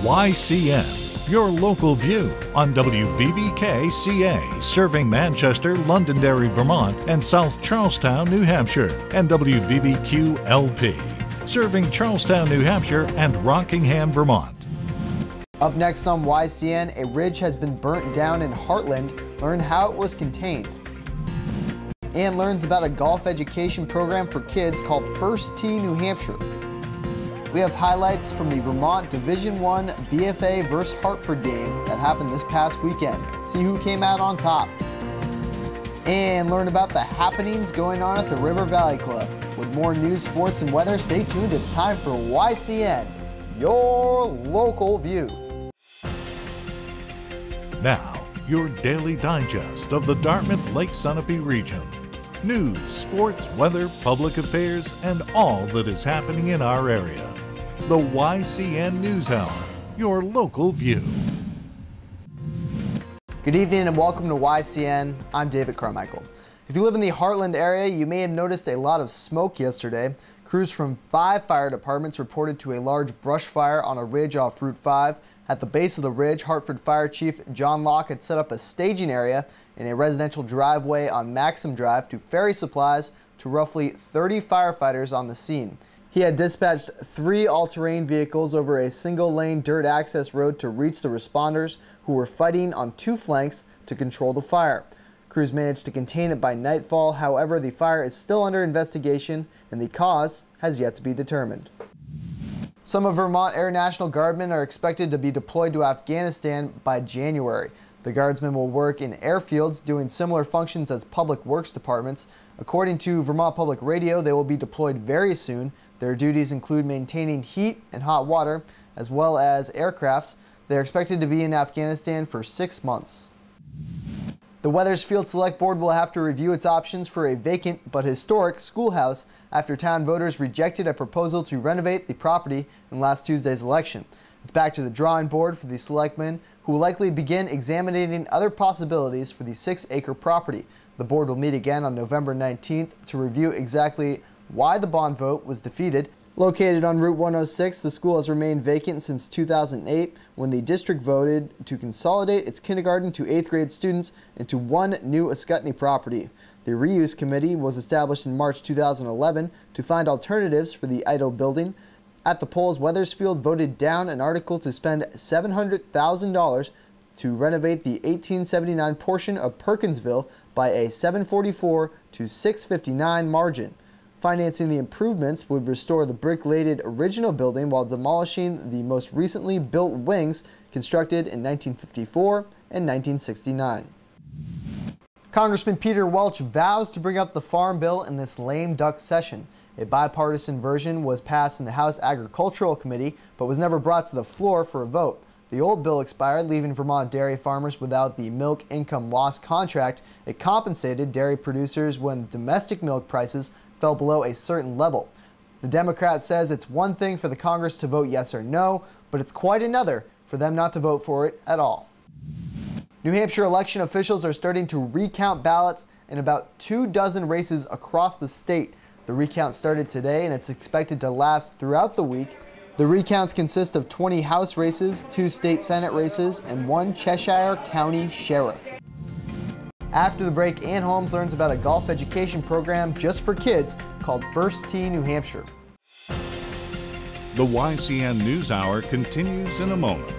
YCN, your local view on WVBK-CA, serving Manchester, Londonderry, Vermont, and South Charlestown, New Hampshire, and WVBQ-LP, serving Charlestown, New Hampshire, and Rockingham, Vermont. Up next on YCN, a ridge has been burnt down in Heartland. Learn how it was contained. And learns about a golf education program for kids called First Tee New Hampshire. We have highlights from the Vermont Division I BFA vs. Hartford game that happened this past weekend. See who came out on top. And learn about the happenings going on at the River Valley Club. With more news, sports, and weather, stay tuned. It's time for YCN, your local view. Now, your daily digest of the Dartmouth-Lake Sunapee region. News, sports, weather, public affairs, and all that is happening in our area. The YCN News Hour, your local view. Good evening and welcome to YCN. I'm David Carmichael. If you live in the Heartland area, you may have noticed a lot of smoke yesterday. Crews from 5 fire departments reported to a large brush fire on a ridge off Route 5. At the base of the ridge, Hartford Fire Chief John Locke had set up a staging area in a residential driveway on Maxim Drive to ferry supplies to roughly 30 firefighters on the scene. He had dispatched 3 all-terrain vehicles over a single-lane dirt access road to reach the responders who were fighting on 2 flanks to control the fire. Crews managed to contain it by nightfall. However, the fire is still under investigation and the cause has yet to be determined. Some of Vermont Air National Guardmen are expected to be deployed to Afghanistan by January. The Guardsmen will work in airfields doing similar functions as public works departments. According to Vermont Public Radio, they will be deployed very soon. Their duties include maintaining heat and hot water, as well as aircrafts. They are expected to be in Afghanistan for 6 months. The Wethersfield Select Board will have to review its options for a vacant but historic schoolhouse after town voters rejected a proposal to renovate the property in last Tuesday's election. It's back to the drawing board for the selectmen, who will likely begin examining other possibilities for the 6-acre property. The board will meet again on November 19th to review exactly why the bond vote was defeated. Located on Route 106, the school has remained vacant since 2008 when the district voted to consolidate its kindergarten to 8th grade students into one new Ascutney property. The reuse committee was established in March 2011 to find alternatives for the idle building. At the polls, Wethersfield voted down an article to spend $700,000 to renovate the 1879 portion of Perkinsville by a 744 to 659 margin. Financing the improvements would restore the brick-laid original building while demolishing the most recently built wings constructed in 1954 and 1969. Congressman Peter Welch vows to bring up the Farm Bill in this lame duck session. A bipartisan version was passed in the House Agricultural Committee, but was never brought to the floor for a vote. The old bill expired, leaving Vermont dairy farmers without the milk income loss contract. It compensated dairy producers when domestic milk prices fell below a certain level. The Democrat says it's one thing for the Congress to vote yes or no, but it's quite another for them not to vote for it at all. New Hampshire election officials are starting to recount ballots in about 24 races across the state. The recount started today and it's expected to last throughout the week. The recounts consist of 20 House races, 2 state Senate races, and 1 Cheshire County Sheriff. After the break, Ann Holmes learns about a golf education program just for kids called First Tee New Hampshire. The YCN News Hour continues in a moment.